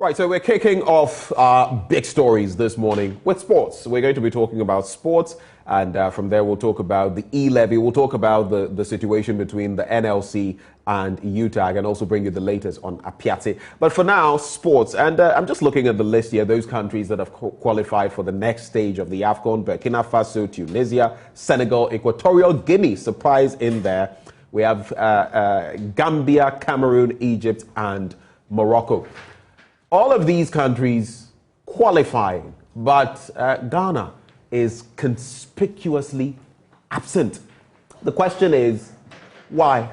Right, so we're kicking off big stories this morning with sports. We're going to be talking about sports, and from there we'll talk about the e-levy. We'll talk about the situation between the NLC and UTAG, and also bring you the latest on Apiate. But for now, sports. And I'm just looking at the list here, those countries that have qualified for the next stage of the AFCON: Burkina Faso, Tunisia, Senegal, Equatorial Guinea, surprise in there. We have Gambia, Cameroon, Egypt, and Morocco. All of these countries qualifying, but Ghana is conspicuously absent. The question is, why?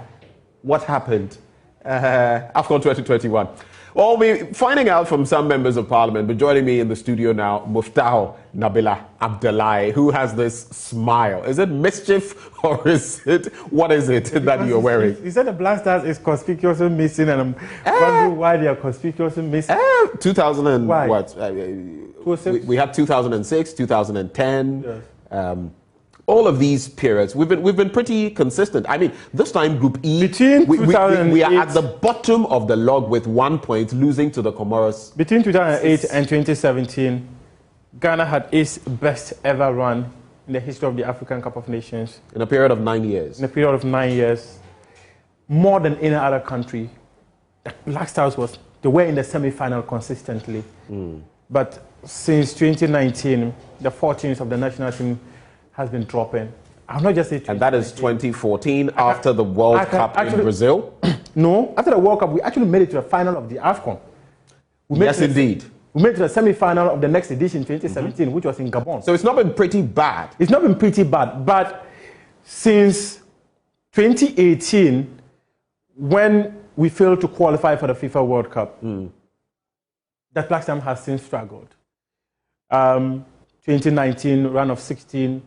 What happened? AFCON 2021. Well, we'll be finding out from some members of parliament, but joining me in the studio now, Muftao Nabila Abdullahi, who has this smile. Is it mischief or is it, what is it that you're wearing? You said the Black Stars is conspicuously missing, and I'm wondering why they are conspicuously missing. 2000 and why? What? We had 2006, 2010. Yes. All of these periods, we've been pretty consistent. I mean, this time Group E, we are at the bottom of the log with 1 point, losing to the Comoros. Between 2008 and 2017, Ghana had its best ever run in the history of the African Cup of Nations. In a period of 9 years. In a period of 9 years. More than any other country. The Black Stars they were in the semi-final consistently. But since 2019, the fortunes of the national team has been dropping. I'll not just say. And that is 2014 after the World Cup in Brazil? No, after the World Cup, we actually made it to the final of the AFCON. Yes, indeed. We made it to the semi-final of the next edition, 2017, which was in Gabon. So it's not been pretty bad. It's not been pretty bad, but since 2018, when we failed to qualify for the FIFA World Cup, that Black Stars has since struggled. 2019, round of 16,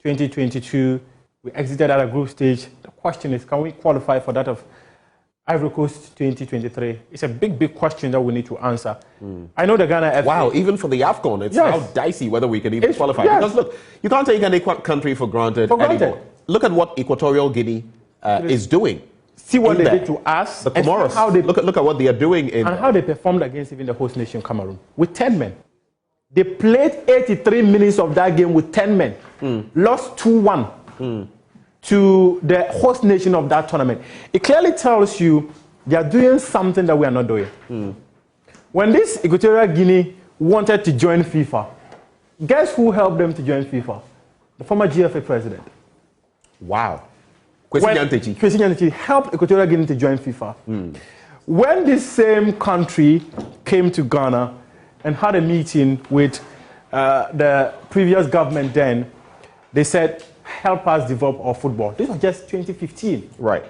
2022, we exited at a group stage. The question is, can we qualify for that of Ivory Coast 2023? It's a big question that we need to answer. I know the Ghana FA. Wow, even for the AFCON, it's now dicey whether we can even qualify. Because look, you can't take any country for granted anymore. Look at what Equatorial Guinea is doing. See what they did to us. The Comoros, look at what they are doing. And how they performed against even the host nation, Cameroon, with 10 men. They played 83 minutes of that game with 10 men, lost 2-1 to the host nation of that tournament. It clearly tells you they are doing something that we are not doing. When this Equatorial Guinea wanted to join FIFA, guess who helped them to join FIFA? The former GFA president. Wow. Kwesi Nyantakyi helped Equatorial Guinea to join FIFA. When this same country came to Ghana and had a meeting with the previous government then, they said, help us develop our football. This was just 2015. Right.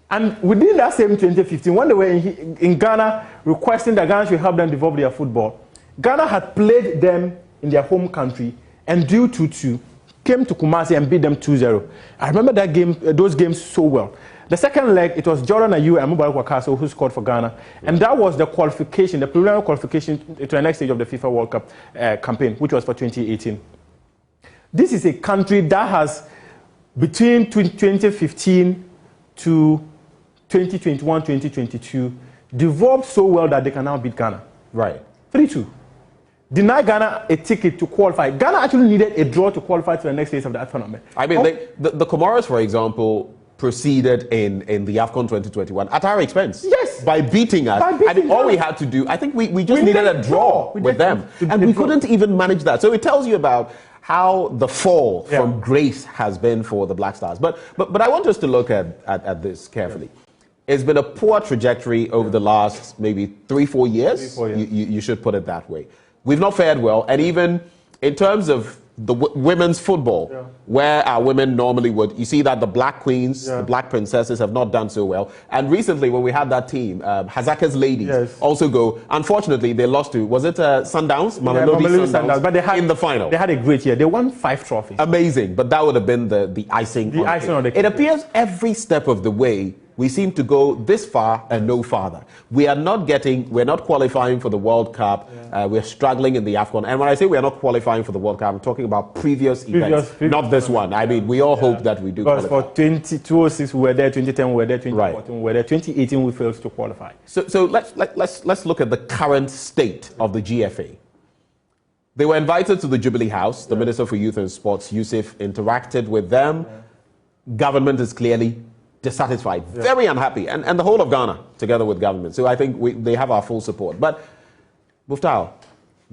And within that same 2015, when they were in Ghana requesting that Ghana should help them develop their football, Ghana had played them in their home country and drew 2-2, came to Kumasi and beat them 2-0. I remember that game, those games so well. The second leg, it was Jordan Ayew and Mubarak Wakaso who scored for Ghana. And that was the qualification, the preliminary qualification to the next stage of the FIFA World Cup campaign, which was for 2018. This is a country that has, between 2015 to 2021, 2022, developed so well that they can now beat Ghana. Right. 3-2. Deny Ghana a ticket to qualify. Ghana actually needed a draw to qualify to the next stage of that tournament. I mean, the Comoros, for example, proceeded in the AFCON 2021 at our expense. Yes. By beating us. I mean, all we had to do, I think we just needed a draw with them. And we couldn't even manage that. So it tells you about how the fall from grace has been for the Black Stars. But I want us to look at this carefully. It's been a poor trajectory over the last maybe 3-4 years. 3-4 years. You should put it that way. We've not fared well. And even in terms of the women's football, where our women normally would, you see that the Black Queens, the Black Princesses have not done so well. And recently, when we had that team, Hazaka's ladies also go. Unfortunately, they lost to, was it Sundowns? Mamelodi Sundowns. But they had, in the final. They had a great year. They won 5 trophies. Amazing. But that would have been the icing on the cake. Icing on the cake. It appears every step of the way, we seem to go this far and no farther. We're not qualifying for the World Cup. We're struggling in the AFCON. And when I say we're not qualifying for the World Cup, I'm talking about previous events, not this one. I mean, we all hope that we do because qualify. For 2006 we were there, 2010 we were there, 2014 we were there, 2018 we failed to qualify. So let's look at the current state of the GFA. They were invited to the Jubilee House. The Minister for Youth and Sports, Yusuf, interacted with them. Government is clearly dissatisfied, very unhappy, and the whole of Ghana together with government. So I think they have our full support. But Muftau,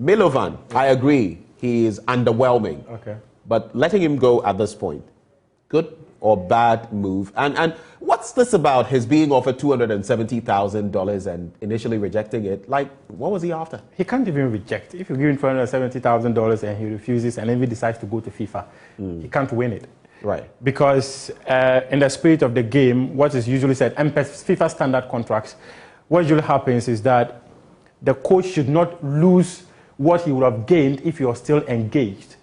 Milovan, I agree, he is underwhelming. Okay. But letting him go at this point, good or bad move? And what's this about his being offered $270,000 and initially rejecting it? Like, what was he after? He can't even reject. If you give him $270,000 and he refuses and then he decides to go to FIFA, he can't win it. Right. Because in the spirit of the game, what is usually said, and FIFA standard contracts, what usually happens is that the coach should not lose what he would have gained if you're still engaged.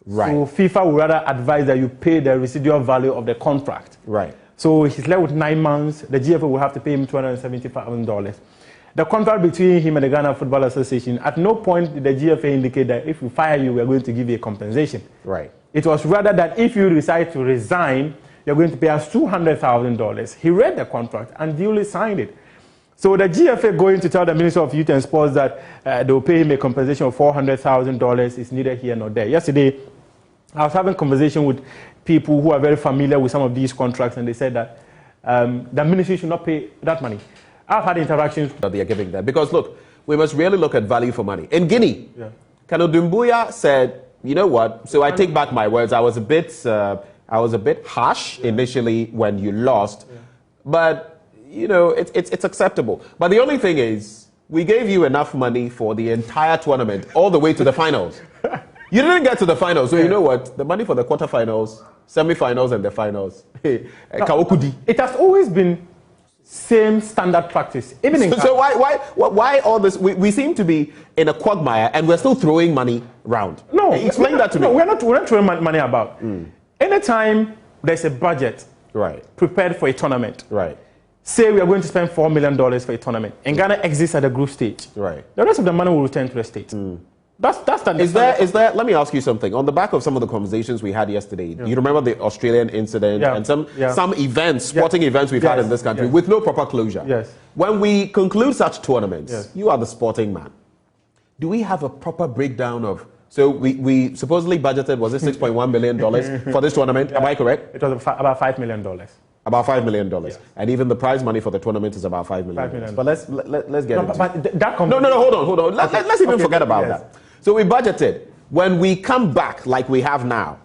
Right. So FIFA would rather advise that you pay the residual value of the contract. Right. So he's left with 9 months. The GFA will have to pay him $270,000. The contract between him and the Ghana Football Association, at no point did the GFA indicate that if we fire you, we're going to give you a compensation. Right. It was rather that if you decide to resign, you're going to pay us $200,000. He read the contract and duly signed it. So the GFA going to tell the Minister of Youth and Sports that they'll pay him a compensation of $400,000 is neither here nor there. Yesterday, I was having a conversation with people who are very familiar with some of these contracts, and they said that the ministry should not pay that money. I've had interactions that they are giving there. Because look, we must really look at value for money. In Guinea, Kano Dumbuya said, you know what, so I take back my words. I was a bit harsh initially when you lost, but you know, it's acceptable. But the only thing is, we gave you enough money for the entire tournament, all the way to the finals. You didn't get to the finals, so you know what, the money for the quarterfinals, semi-finals and the finals, Kawokudi. It has always been same standard practice. Even in so why all this? We seem to be in a quagmire and we're still throwing money around. No, explain that to me. No, we're not throwing money about. Anytime there's a budget prepared for a tournament, say we are going to spend $4 million for a tournament, and Ghana exits at the group stage, the rest of the money will return to the state. That's the is there? Let me ask you something. On the back of some of the conversations we had yesterday, you remember the Australian incident and some events, sporting events we've had in this country with no proper closure. When we conclude such tournaments, you are the sporting man. Do we have a proper breakdown of? So we supposedly budgeted, was it $6.1 million for this tournament? Am I correct? It was about $5 million. About $5 million, and even the prize money for the tournament is about $5 million. But let's get into that. Hold on. Let's even forget about that. So we budgeted. When we come back like we have now,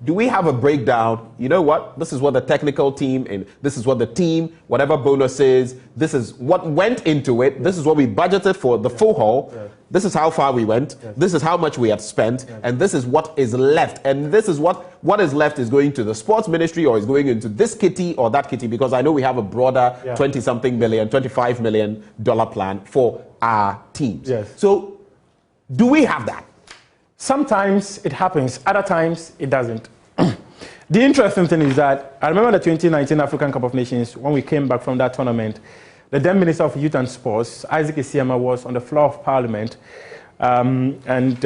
do we have a breakdown? You know what? This is what the technical team, and this is what the team, whatever bonuses, this is what went into it. This is what we budgeted for the full haul. This is how far we went. This is how much we have spent. And this is what is left. And this is what is left is going to the sports ministry or is going into this kitty or that kitty, because I know we have a broader 20-something million, $25 million plan for our teams. So do we have that? Sometimes it happens, other times it doesn't. The interesting thing is that I remember the 2019 African Cup of Nations, when we came back from that tournament, the then Minister of Youth and Sports, Isaac Isiama, was on the floor of Parliament, and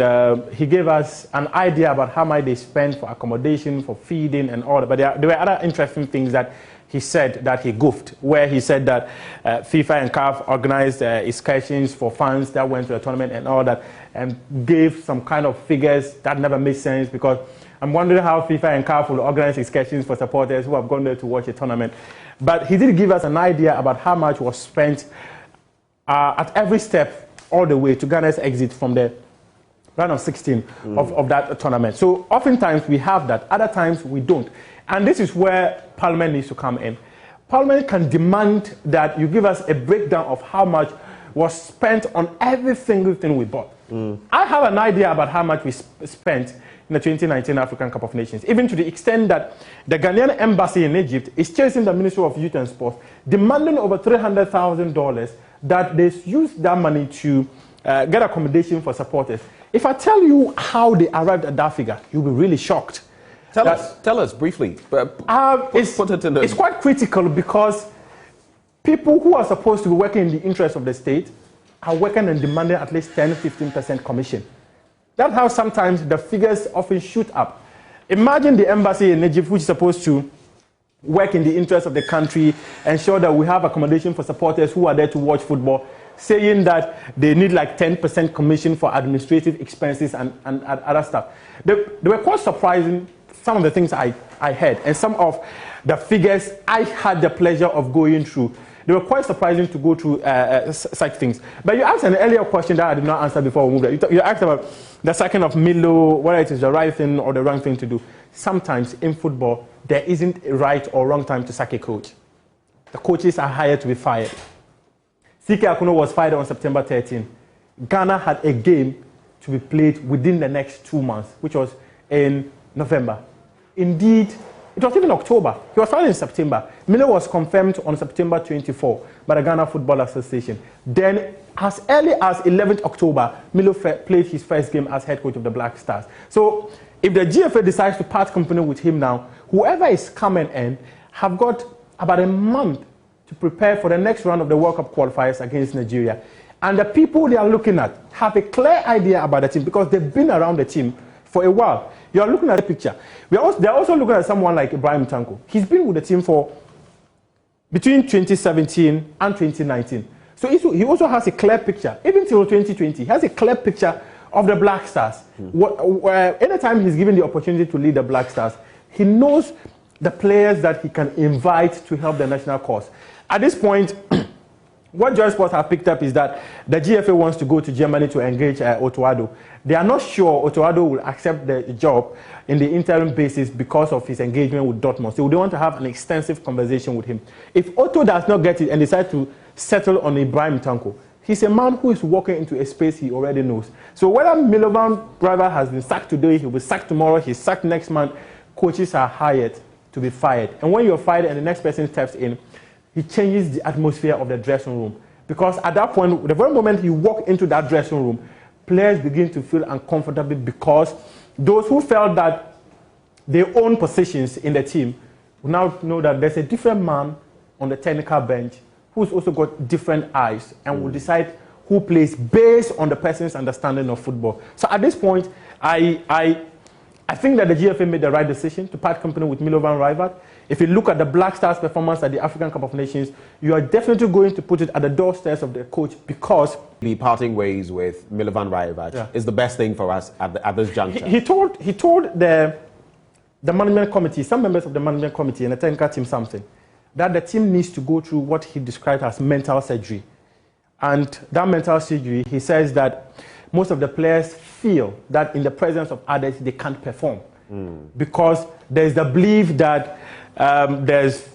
he gave us an idea about how much they spend for accommodation, for feeding and all that. But there were other interesting things that he said that he goofed, where he said that FIFA and CAF organized excursions for fans that went to the tournament and all that, and gave some kind of figures that never made sense, because I'm wondering how FIFA and CAF will organize excursions for supporters who have gone there to watch a tournament. But he did give us an idea about how much was spent at every step all the way to Ghana's exit from the round of 16 of that tournament. So oftentimes we have that, other times we don't. And this is where Parliament needs to come in. Parliament can demand that you give us a breakdown of how much was spent on every single thing we bought. I have an idea about how much we spent in the 2019 African Cup of Nations, even to the extent that the Ghanaian embassy in Egypt is chasing the Ministry of Youth and Sports, demanding over $300,000 that they use that money to get accommodation for supporters. If I tell you how they arrived at that figure, you'll be really shocked. Tell us briefly. Put it in it's quite critical, because people who are supposed to be working in the interest of the state are working and demanding at least 10-15% commission. That's how sometimes the figures often shoot up. Imagine the embassy in Egypt, which is supposed to work in the interest of the country, ensure that we have accommodation for supporters who are there to watch football, saying that they need like 10% commission for administrative expenses and other stuff. They were quite surprising, some of the things I heard, and some of the figures I had the pleasure of going through. They were quite surprising to go through such things. But you asked an earlier question that I did not answer before we moved. You asked about the sacking of Milo, whether it is the right thing or the wrong thing to do. Sometimes in football, there isn't a right or wrong time to sack a coach. The coaches are hired to be fired. CK Akuno was fired on September 13. Ghana had a game to be played within the next 2 months, which was in November. Indeed, it was even October. He was fired in September. Milo was confirmed on September 24 by the Ghana Football Association. Then, as early as 11th October, Milo played his first game as head coach of the Black Stars. So, if the GFA decides to part company with him now, whoever is coming in have got about a month to prepare for the next round of the World Cup qualifiers against Nigeria. And the people they are looking at have a clear idea about the team because they've been around the team for a while. You are looking at the picture. They're also looking at someone like Ibrahim Tanko. He's been with the team for between 2017 and 2019. So he also has a clear picture. Even till 2020, he has a clear picture of the Black Stars. Anytime he's given the opportunity to lead the Black Stars, he knows the players that he can invite to help the national cause. At this point, what Joy Sports have picked up is that the GFA wants to go to Germany to engage Otto Addo. They are not sure Otto Addo will accept the job in the interim basis because of his engagement with Dortmund. So they want to have an extensive conversation with him. If Otto does not get it and decides to settle on Ibrahim Tanko, he's a man who is walking into a space he already knows. So whether Milovan Driver has been sacked today, he'll be sacked tomorrow, he's sacked next month, coaches are hired to be fired. And when you're fired and the next person steps in, he changes the atmosphere of the dressing room. Because at that point, the very moment you walk into that dressing room, players begin to feel uncomfortable because those who felt that they own positions in the team will now know that there's a different man on the technical bench who's also got different eyes and will decide who plays based on the person's understanding of football. So at this point, I think that the GFA made the right decision to part company with Milovan Rivard. If you look at the Black Stars' performance at the African Cup of Nations, you are definitely going to put it at the doorsteps of the coach because the parting ways with Milovan Rajevac is the best thing for us at this juncture. He told the management committee, some members of the management committee and the technical team something, that the team needs to go through what he described as mental surgery. And that mental surgery, he says that most of the players feel that in the presence of others, they can't perform. Because there's the belief that there's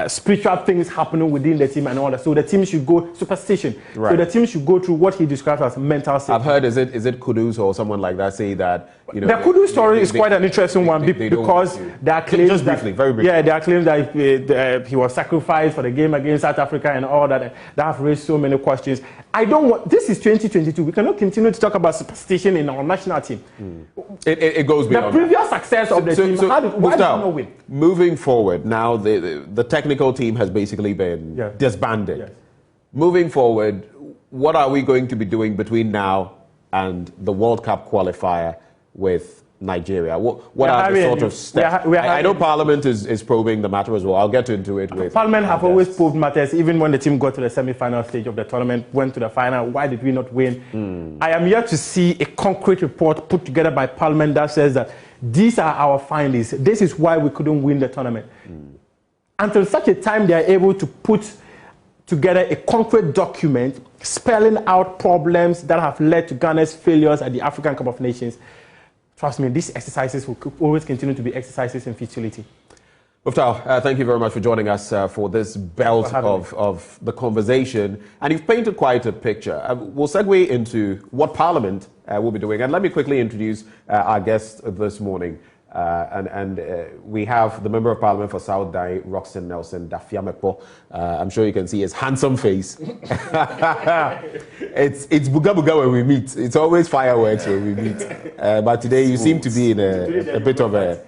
spiritual things happening within the team and all that. So the team should go superstition. Right. So the team should go through what he describes as mental surgery. I've heard, is it Kudus or someone like that say that, the Kudus story is quite an interesting one because there are claims just briefly, very briefly. Yeah, there are claims that he was sacrificed for the game against South Africa and all that. That have raised so many questions. This is 2022. We cannot continue to talk about superstition in our national team. It goes beyond the previous success of the team. Why did we not win? Moving forward, now the technical team has basically been disbanded. Yes. Moving forward, what are we going to be doing between now and the World Cup qualifier with Nigeria? What are the sort of steps? I know Parliament is probing the matter as well. I'll get into it with Parliament have always probed matters, even when the team got to the semi-final stage of the tournament, went to the final. Why did we not win? I am yet to see a concrete report put together by Parliament that says that these are our findings. This is why we couldn't win the tournament. Until such a time they are able to put together a concrete document spelling out problems that have led to Ghana's failures at the African Cup of Nations, trust me, these exercises will always continue to be exercises in futility. Muftau, thank you very much for joining us for this belt of the conversation. And you've painted quite a picture. We'll segue into what Parliament will be doing. And let me quickly introduce our guest this morning. We have the Member of Parliament for South Dai, Roxton Nelson Dafiamepo. I'm sure you can see his handsome face. It's buga buga when we meet. It's always fireworks when we meet. But today you seem to be in a bit of a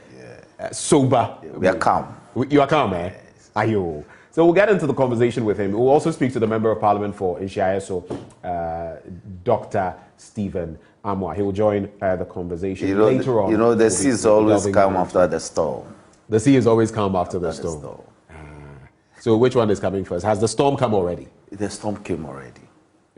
sober. We are calm. You are calm, eh? Ayo. So we'll get into the conversation with him. We'll also speak to the Member of Parliament for Inshiayeso, Dr. Stephen Amwa. He will join the conversation later on. You know, the seas always come after the storm. The sea is always calm after the storm. So which one is coming first? Has the storm come already? The storm came already.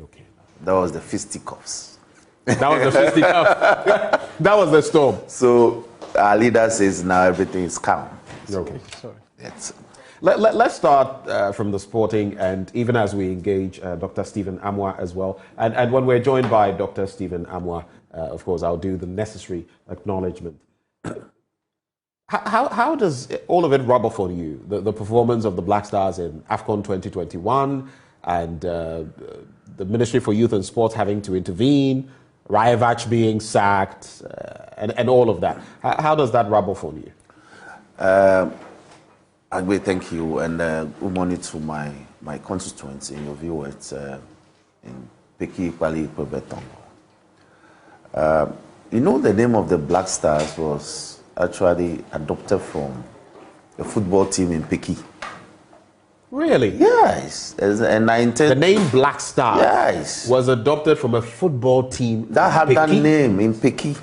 Okay. That was the fisticuffs. That was the fisticuffs. That was the storm. So our leader says now everything is calm. So Okay. Sorry. That's Let's start from the sporting, and even as we engage Dr. Stephen Amwa as well. And when we're joined by Dr. Stephen Amwa, of course, I'll do the necessary acknowledgement. How does all of it rub off on you? The performance of the Black Stars in AFCON 2021 and the Ministry for Youth and Sports having to intervene, Rajevac being sacked, and all of that. How does that rub off on you? Agbe, thank you, and good morning to my constituents and your viewers in Peki, Pali, Pebetongo. You know, the name of the Black Stars was actually adopted from a football team in Peki. Really? Yes, and I intend the name Black Stars was adopted from a football team that had Peki? that name in Peki.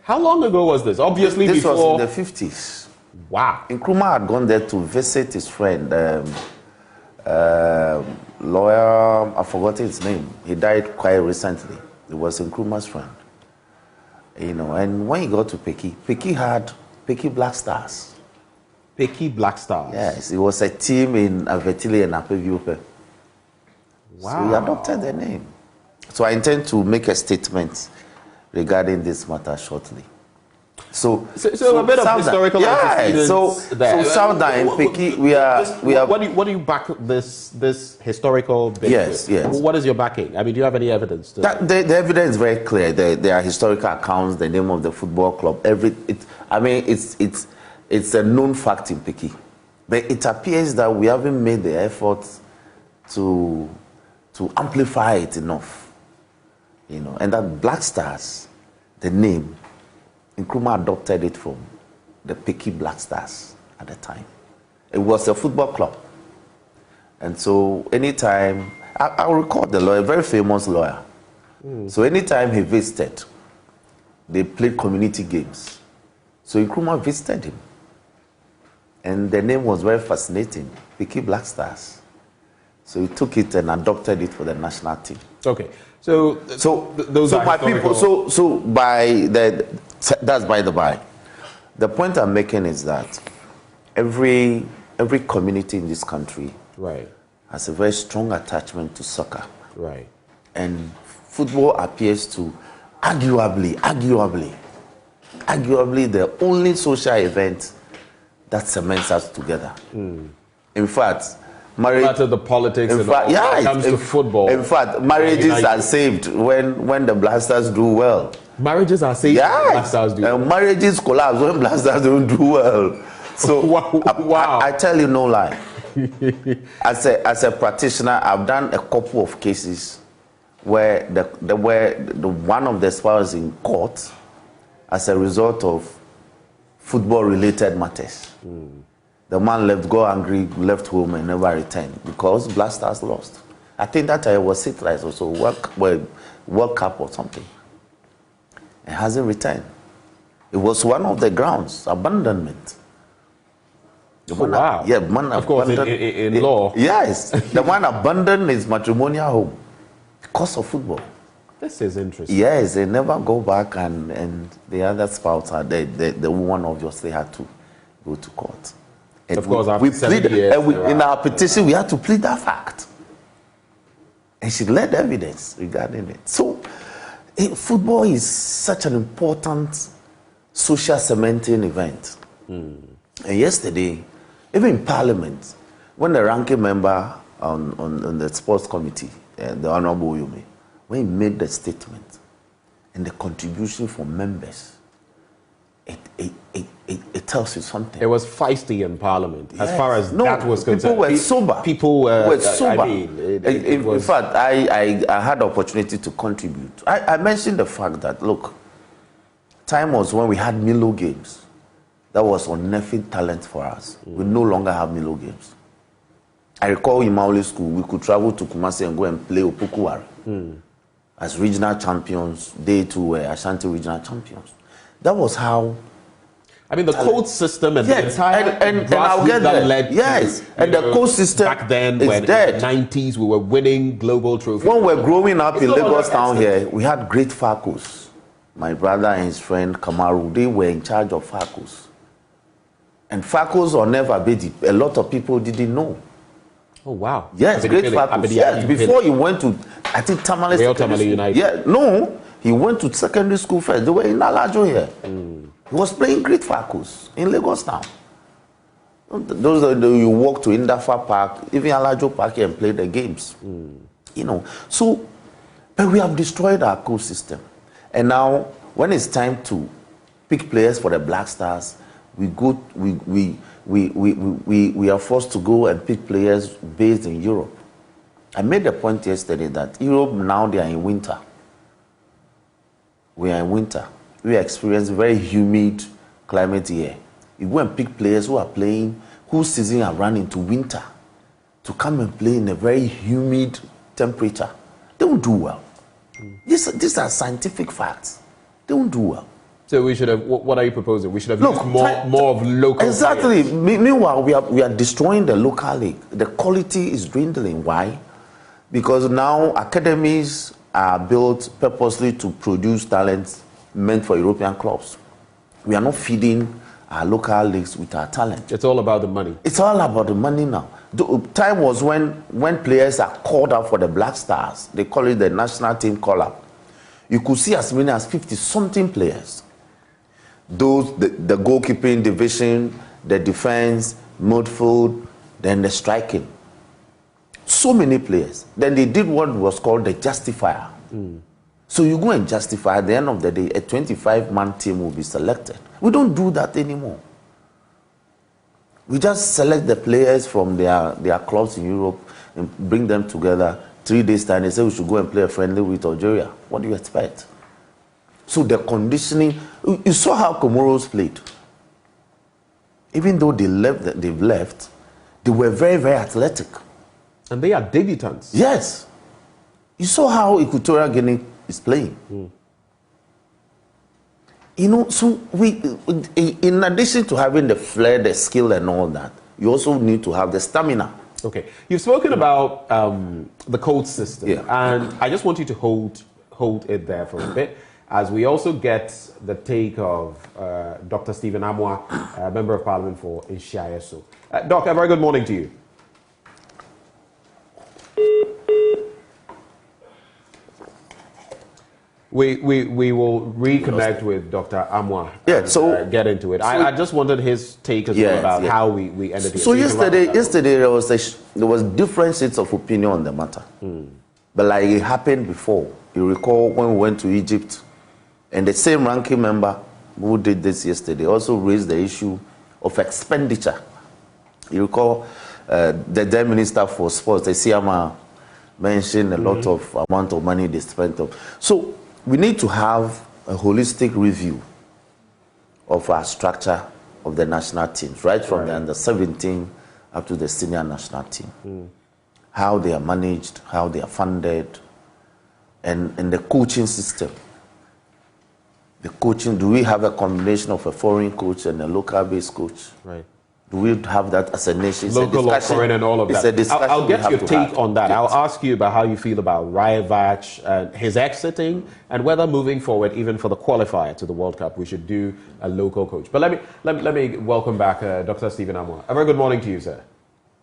How long ago was this? Obviously, this before. was in the 50s. Wow. Nkrumah had gone there to visit his friend, lawyer, I forgot his name. He died quite recently. It was Nkrumah's friend. You know, and when he got to Peki had Peki Black Stars. Peki Black Stars. Yes, it was a team in Avetile and Apeviope. Wow. So he adopted the name. So I intend to make a statement regarding this matter shortly. So a bit of historical antecedents there. So Southern in Peki, we are. What do you back this historical bit Yes, with? yes. What is your backing? I mean, do you have any evidence? The evidence is very clear. There are historical accounts, the name of the football club. It's a known fact in Peki, but it appears that we haven't made the effort to amplify it enough. You know, and that Black Stars, the name, Nkrumah adopted it from the Peki Black Stars at the time. It was a football club. And so anytime, I recall the lawyer, a very famous lawyer. So anytime he visited, they played community games. So Nkrumah visited him. And the name was very fascinating, Peki Black Stars. So he took it and adopted it for the national team. Okay. So my people, that's by the by. The point I'm making is that every community in this country has a very strong attachment to soccer. Right. And football appears to arguably the only social event that cements us together. In fact, marriage, no matter the politics when it comes to football. In fact, marriages are saved when the Black Stars do well. Marriages are saved when Black Stars do well. Marriages collapse when Black Stars don't do well. So wow. I tell you no lie. As a practitioner, I've done a couple of cases where one of the spouses in court as a result of football-related matters. The man got angry, left home, and never returned because Black Stars lost. I think that time was it like also World Cup or something. It hasn't returned. It was one of the grounds, abandonment. Wow. Of course, in law. Yes. The man abandoned his matrimonial home because of football. This is interesting. Yes, they never go back, and the other spouse, the woman obviously had to go to court. And of course, we plead, in our petition, we had to plead that fact. And she led evidence regarding it. So, football is such an important social cementing event. And yesterday, even in Parliament, when the ranking member on the sports committee, the Honorable Yumi, when he made the statement and the contribution from members, it tells you something. It was feisty in Parliament, as far as that was concerned. People were sober. People were sober. I mean, in fact, I had the opportunity to contribute. I mentioned the fact that, look, time was when we had Milo games. That was unneffing talent for us. We no longer have Milo games. I recall in Maoli school, we could travel to Kumasi and go and play Opukuwari as regional champions. They too were Ashanti regional champions. That was how. I mean, the code system and the entire and I'll get that there. led Yes, to, and the code system back then, when dead. in the 90s we were winning global trophies. When we were growing up It's in no Lagos longer town extant. here, we had great Farcos. My brother and his friend Kamaru, they were in charge of Farcos. And Farcos or never Bedi, a lot of people didn't know. Oh, wow. Yes, great Farcos. Yes, before he went to, I think, Tamale Real Secondary Tamale School. United. Yeah, no, he went to secondary school first. They were in Alajo here. He was playing great Farcos in Lagos town. Those are you walk to Indafa Park, even Alajo Park here and play the games. You know, so, but we have destroyed our coach system. And now, when it's time to pick players for the Black Stars, we are forced to go and pick players based in Europe. I made the point yesterday that Europe now they are in winter. We are in winter. We experience very humid climate here. You go and pick players who are playing, whose season are run into winter, to come and play in a very humid temperature. They won't do well. These are scientific facts. They won't do well. So we should have. What are you proposing? We should have used more of local. Exactly. players. Meanwhile, we are destroying the local league. The quality is dwindling. Why? Because now academies are built purposely to produce talents meant for European clubs. We are not feeding our local leagues with our talent. It's all about the money. It's all about the money now. The time was when players are called out for the Black Stars. They call it the national team call-up. You could see as many as 50-something players. Those, the goalkeeping division, the defense, midfield, then the striking. So many players. Then they did what was called the justifier. So you go and justify, at the end of the day, a 25-man team will be selected. We don't do that anymore. We just select the players from their clubs in Europe and bring them together. 3 days time, they say we should go and play a friendly with Algeria. What do you expect? So the conditioning, you saw how Comoros played. Even though they've left, they were very, very athletic. And they are debutants. Yes. You saw how Equatorial Guinea is playing. You know, so in addition to having the flair, the skill and all that, you also need to have the stamina. Okay. You've spoken about the code system. Yeah. And I just want you to hold it there for a bit, as we also get the take of Dr. Stephen Amwa, Member of Parliament for Inshiayeso. Doc, a very good morning to you. We will reconnect with Dr. Amwa. Yeah, so get into it. I just wanted his take as well about how we ended it. So yesterday there was different sets of opinion on the matter. But like it happened before. You recall when we went to Egypt, and the same ranking member who did this yesterday also raised the issue of expenditure. You recall the then Minister for Sports, the Siama, mentioned a lot of amount of money they spent on. So we need to have a holistic review of our structure of the national teams, right from the under 17 up to the senior national team. How they are managed, how they are funded, and the coaching system. The coaching, do we have a combination of a foreign coach and a local-based coach? Right. Do we have that as a nation? Local or foreign and all of that. I'll get your take on that. I'll ask you about how you feel about Rajevac and his exiting, and whether moving forward, even for the qualifier to the World Cup, we should do a local coach. But let me welcome back Dr. Stephen Amwa. A very good morning to you, sir.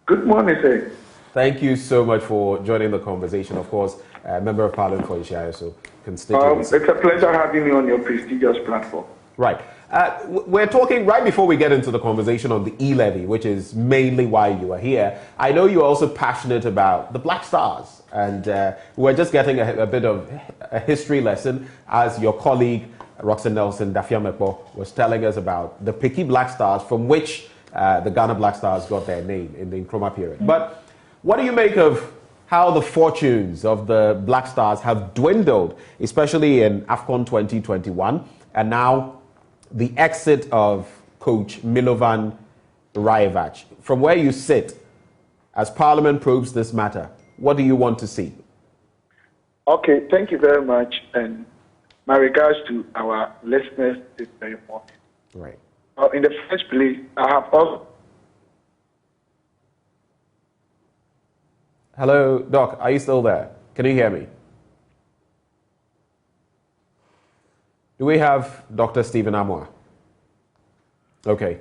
Good morning, sir. Thank you so much for joining the conversation. Of course, Member of Parliament for Inshiayeso constituency. It's a pleasure having me on your prestigious platform. Right. We're talking right before we get into the conversation on the e-levy, which is mainly why you are here. I know you're also passionate about the Black Stars, and we're just getting a bit of a history lesson as your colleague Roxanne Nelson Dafiamepo was telling us about the Picky Black Stars, from which the Ghana Black Stars got their name in the Nkrumah period. But what do you make of how the fortunes of the Black Stars have dwindled, especially in AFCON 2021, and now the exit of coach Milovan Rajevac? From where you sit, as Parliament probes this matter? What do you want to see? Okay, thank you very much. And my regards to our listeners this very morning. Right. In the first place, I have also... Hello, Doc, are you still there? Can you hear me? Do we have Dr. Stephen Amoah? Okay.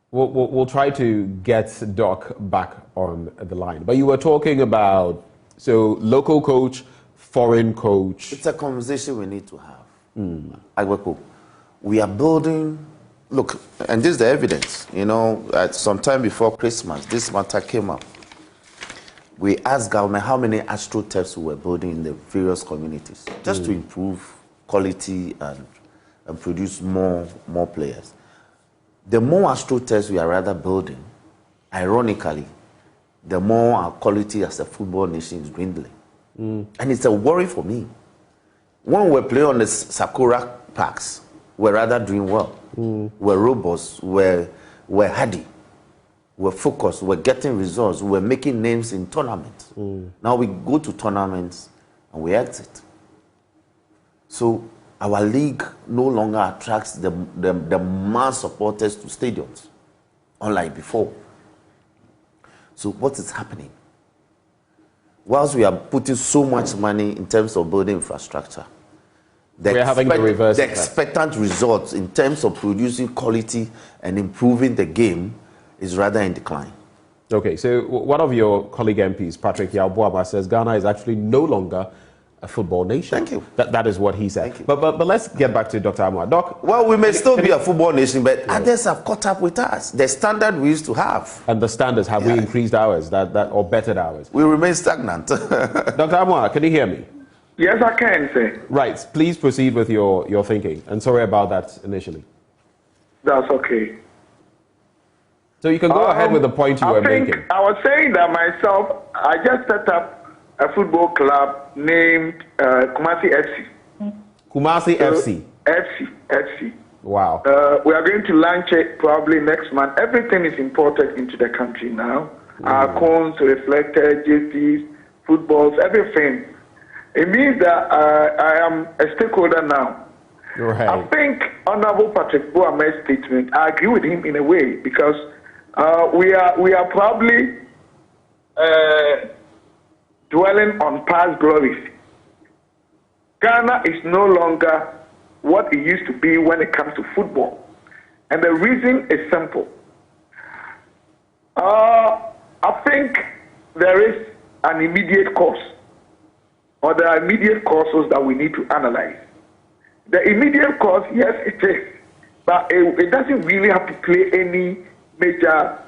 We'll try to get Doc back on the line. But you were talking about, so local coach, foreign coach. It's a conversation we need to have. Agweko, we are building, look, and this is the evidence. You know, at some time before Christmas, this matter came up. We asked government how many astroturfs we were building in the various communities, just to improve quality and produce more players. The more astroturfs we are rather building, ironically, the more our quality as a football nation is dwindling. And it's a worry for me. When we play on the Sakura parks, we're rather doing well. We're robust, we're hardy, we're focused, we're getting results, we're making names in tournaments. Now we go to tournaments and we exit. So our league no longer attracts the mass supporters to stadiums, unlike before. So what is happening? Whilst we are putting so much money in terms of building infrastructure, the expectant results in terms of producing quality and improving the game is rather in decline. Okay, so one of your colleague MPs, Patrick Yauboama, says Ghana is actually no longer a football nation. Thank you. That is what he said. But let's get back to Dr. Amoah. Doc, well, we may still be a football nation, but others have caught up with us. The standard we used to have. And the standards, have we increased ours or bettered ours? We remain stagnant. Dr. Amoah, can you hear me? Yes, I can, sir. Right, please proceed with your thinking. And sorry about that initially. That's okay. So you can go ahead with the point you were making. I was saying that myself, I just set up a football club named Kumasi FC. Kumasi FC? FC. Wow. We are going to launch it probably next month. Everything is imported into the country now. Our cones, reflectors, jerseys, footballs, everything. It means that I am a stakeholder now. Right. I think Honorable Patrick Boame's statement, I agree with him in a way, because we are probably dwelling on past glories. Ghana is no longer what it used to be when it comes to football. And the reason is simple. I think there is an immediate cause, or there are immediate causes that we need to analyze. The immediate cause, yes, it is, but it doesn't really have to play any major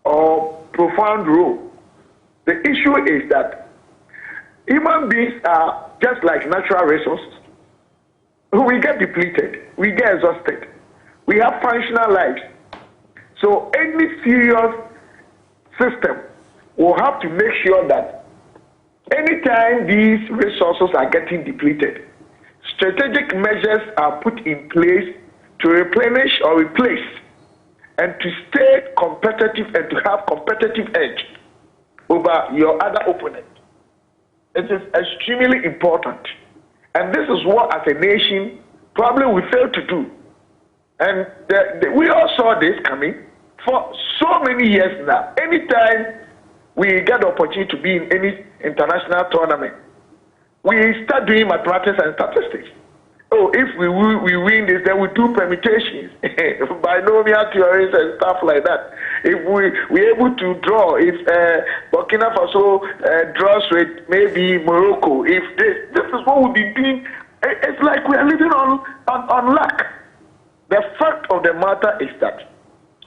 or profound role. The issue is that human beings are just like natural resources. We get depleted, we get exhausted, we have functional lives. So any serious system will have to make sure that anytime these resources are getting depleted, strategic measures are put in place to replenish or replace and to stay competitive and to have competitive edge over your other opponent. It is extremely important. And this is what, as a nation, probably we failed to do. And we all saw this coming for so many years now. Anytime we get the opportunity to be in any international tournament, we start doing mathematics and statistics. Oh, if we win this, then we do permutations, binomial theories and stuff like that. If we're able to draw, if Burkina Faso draws with maybe Morocco, if this is what we'll be doing, it's like we are living on luck. The fact of the matter is that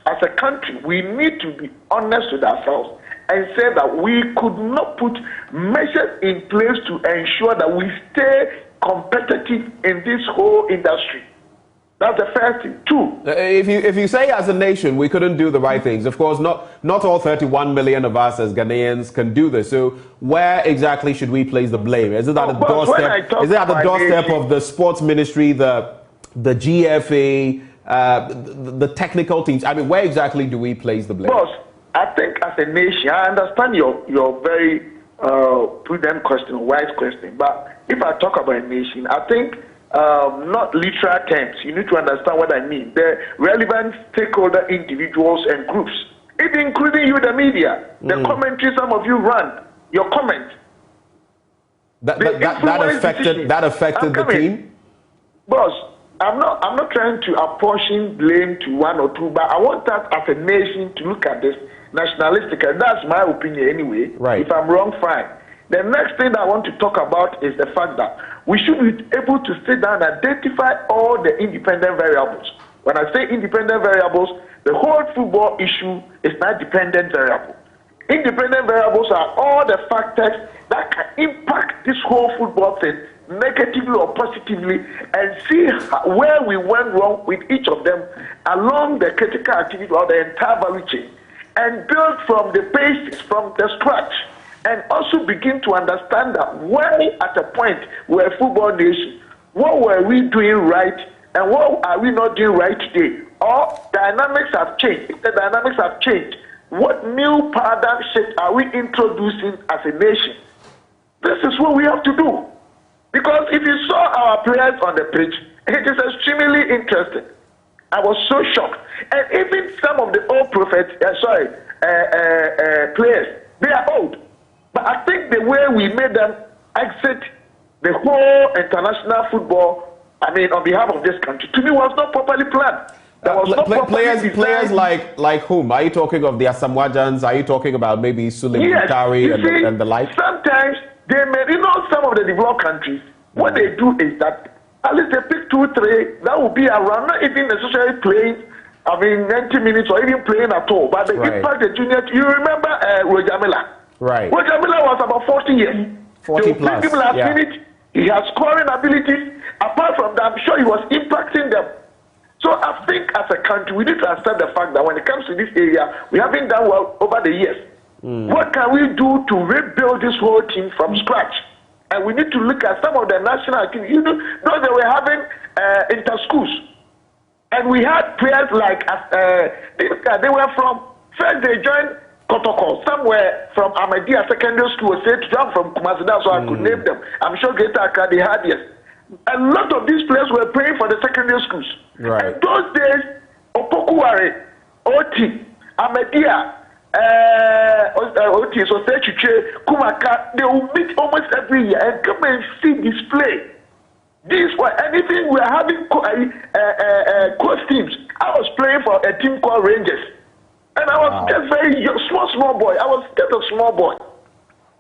as a country, we need to be honest with ourselves and say that we could not put measures in place to ensure that we stay competitive in this whole industry. That's the first thing. Two. If you say as a nation we couldn't do the right things, of course not all 31 million of us as Ghanaians can do this. So where exactly should we place the blame? Is it at the doorstep? Is it at the doorstep of the sports ministry, the GFA, the technical teams? I mean, where exactly do we place the blame? Boss, I think as a nation, I understand your very prudent question, wise question. But if I talk about a nation, I think not literal terms. You need to understand what I mean. The relevant stakeholder individuals and groups, even including you, the media, the commentary some of you run, your comments. That affected the team? Boss, I'm not trying to apportion blame to one or two, but I want us as a nation to look at this nationalistic, and that's my opinion anyway. Right. If I'm wrong, fine. The next thing I want to talk about is the fact that we should be able to sit down and identify all the independent variables. When I say independent variables, the whole football issue is not dependent variable. Independent variables are all the factors that can impact this whole football thing negatively or positively, and see where we went wrong with each of them along the critical activity or the entire value chain, and build from the basics, from the scratch, and also begin to understand that why at a point we're a football nation, what were we doing right and what are we not doing right today? Or dynamics have changed. If the dynamics have changed, what new paradigm shift are we introducing as a nation? This is what we have to do. Because if you saw our players on the pitch, it is extremely interesting. I was so shocked. And even some of the old players, they are old. But I think the way we made them exit the whole international football, I mean, on behalf of this country, to me was not properly planned. Players like whom? Are you talking of the Asamoahs? Are you talking about maybe Suleiman Tari and the like? Sometimes they may, some of the developed countries, what they do is that at least they pick 2, 3, that will be around, not even necessarily playing, 90 minutes or even playing at all, but they impact the junior. You remember Roger Miller? Right. Roger Miller was about 40 years. 40 plus. People have seen it. He has scoring abilities. Apart from that, I'm sure he was impacting them. So I think as a country, we need to accept the fact that when it comes to this area, we haven't done well over the years. What can we do to rebuild this whole team from scratch? And we need to look at some of the national activities. You know, they were having inter-schools. And we had players like, they were from, first they joined Kotoko, somewhere from Ahmadiyya Secondary School, say to jump from Kumasi, so I could name them. I'm sure Greater Accra, they had, yes. A lot of these players were playing for the secondary schools. Right. And those days, Opokuware, Oti, Ahmadiyya, Oti, so Kumaka, they will meet almost every year and come and see display. This was anything we are having coach teams. I was playing for a team called Rangers. And I was just very small boy. I was just a small boy.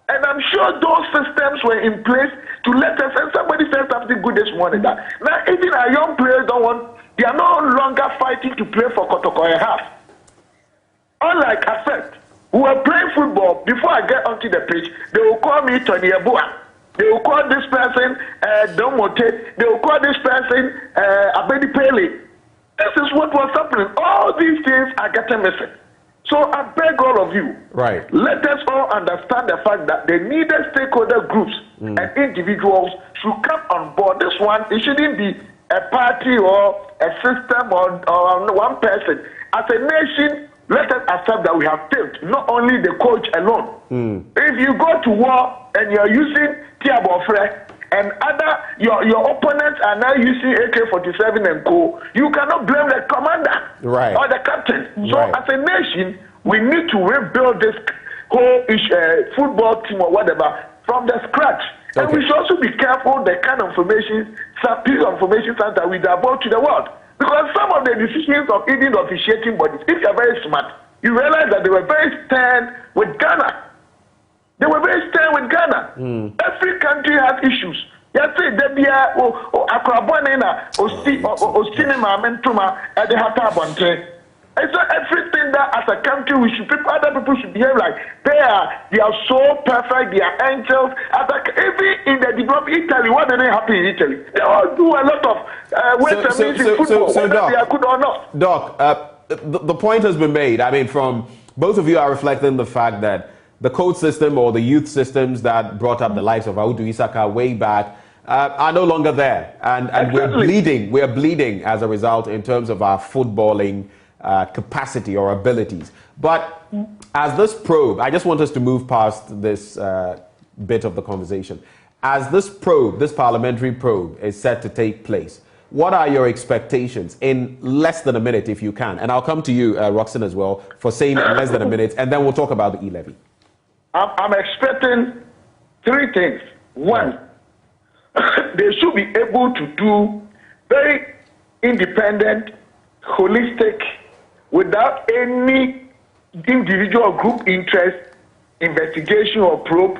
And I'm sure those systems were in place to let us, and somebody said something good this morning, that now even our young players they are no longer fighting to play for Kotoko and half. Unlike Affect, who were playing football, before I get onto the pitch, they will call me Tony Ebua. They will call this person Domote. They will call this person Abedi Pele. This is what was happening. All these things are getting missing. So I beg all of you, let us all understand the fact that the needed stakeholder groups and individuals should come on board. This one, it shouldn't be a party or a system or one person. As a nation, let us accept that we have failed, not only the coach alone. If you go to war and you're using Tiabofre and your opponents are now using AK-47 and co, you cannot blame the commander or the captain. So as a nation, we need to rebuild this whole football team or whatever from the scratch. And we should also be careful the kind of information, some piece of information that we divulge to the world. Because some of the decisions of even officiating bodies, if you're very smart, you realize that they were very stern with Ghana. They were very stern with Ghana. Every country has issues. Yes, Debia or Akrabonena or Cinema Mentuma at the Hatabonte. It's not everything that as a country other people should behave like they are so perfect, they are angels. Even in the developed Italy, what did they happen in Italy? They all do a lot of football, whether Doc, they are good or not. Doc, the point has been made. I mean, from both of you are reflecting the fact that the coach system or the youth systems that brought up the likes of Audu Isaka way back are no longer there, and Exactly. we're bleeding as a result in terms of our footballing capacity or abilities. But as this probe, I just want us to move past this bit of the conversation. As this probe, this parliamentary probe, is set to take place, what are your expectations in less than a minute, if you can? And I'll come to you, Roxanne, as well, for saying in less than a minute, and then we'll talk about the e-levy. I'm expecting three things. One, they should be able to do very independent, holistic, without any individual or group interest, investigation or probe,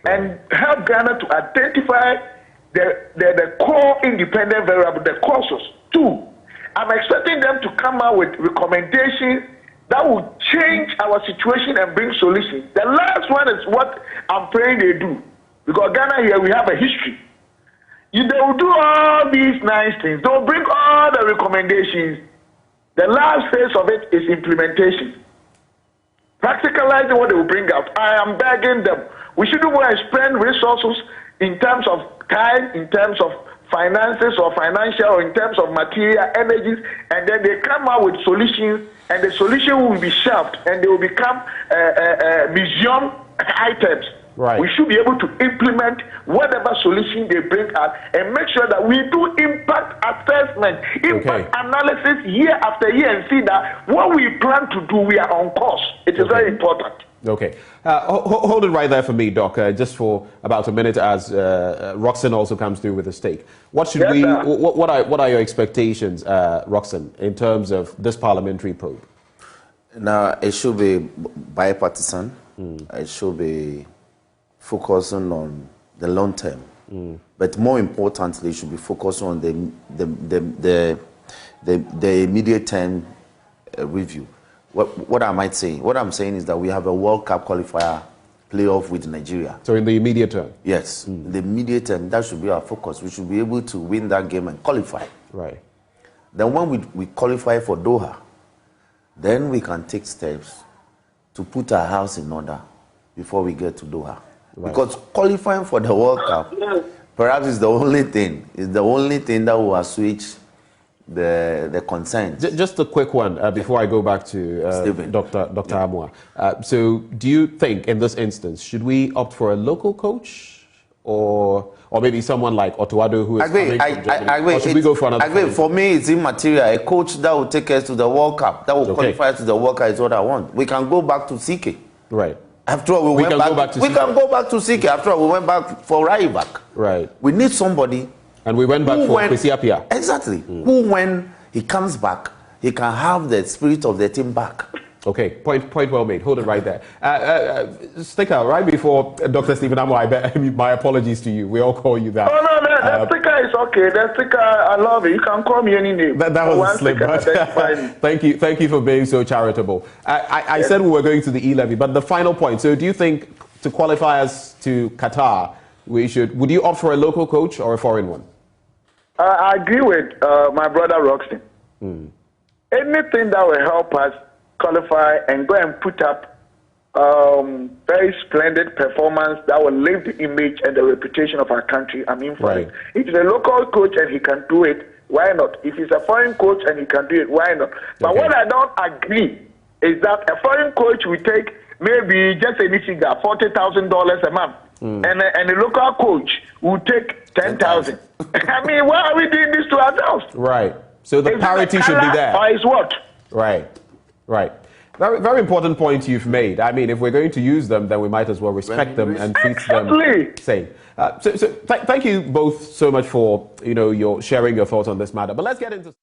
and help Ghana to identify the core independent variable, the causes. Two, I'm expecting them to come out with recommendations that will change our situation and bring solutions. The last one is what I'm praying they do. Because Ghana here, we have a history. They will do all these nice things. They'll bring all the recommendations. The last phase of it is implementation. Practicalizing what they will bring out. I am begging them. We shouldn't go and spend resources in terms of time, in terms of finances or financial, or in terms of material, energies, and then they come out with solutions, and the solution will be shelved, and they will become museum items. Right. We should be able to implement whatever solution they bring out and make sure that we do impact assessment, impact analysis year after year, and see that what we plan to do, we are on course. It is very important. Okay. Hold it right there for me, Doc, just for about a minute as Roxanne also comes through with a stake. What should what are your expectations, Roxanne, in terms of this parliamentary probe? Now, it should be bipartisan. It should be focusing on the long term. But more importantly, it should be focusing on the immediate term review. What am I saying? What I'm saying is that we have a World Cup qualifier playoff with Nigeria. So in the immediate term? Yes. In the immediate term, that should be our focus. We should be able to win that game and qualify. Right. Then when we qualify for Doha, then we can take steps to put our house in order before we get to Doha. Right. Because qualifying for the World Cup perhaps is the only thing. It's the only thing that will assuage the concerns. Just a quick one before I go back to Dr. Amwa. So do you think in this instance, should we opt for a local coach or maybe someone like Otuado who is coming from Germany? Or should we go for another? For me, it's immaterial. A coach that will take us to the World Cup, that will qualify us to the World Cup is what I want. We can go back to CK. Right. After all, we can go back to CK. After all, we went back for Ryback. Right. We need somebody. And we went back for Kwesi Appiah. Exactly. Who, when he comes back, he can have the spirit of the team back. Okay, point well made. Hold it right there. Sticker, right before Dr. Stephen Amwa, my apologies to you. We all call you that. No, the sticker is okay. The sticker, I love it. You can call me any name. That was a slip. Thank you for being so charitable. I said we were going to the e-levy, but the final point. So do you think to qualify us to Qatar, would you opt for a local coach or a foreign one? I agree with my brother Roxton. Anything that will help us qualify and go and put up very splendid performance that will lift the image and the reputation of our country, I'm in for it. If it's a local coach and he can do it, why not? If it's a foreign coach and he can do it, why not? But what I don't agree is that a foreign coach will take maybe just a figure, $40,000 a month, and a local coach will take 10,000. I mean, why are we doing this to ourselves? Right. So the parity should be there. Or is what? Right. Very, very important point you've made. I mean, if we're going to use them, then we might as well respect them and treat them same. So thank you both so much for your sharing your thoughts on this matter. But let's get into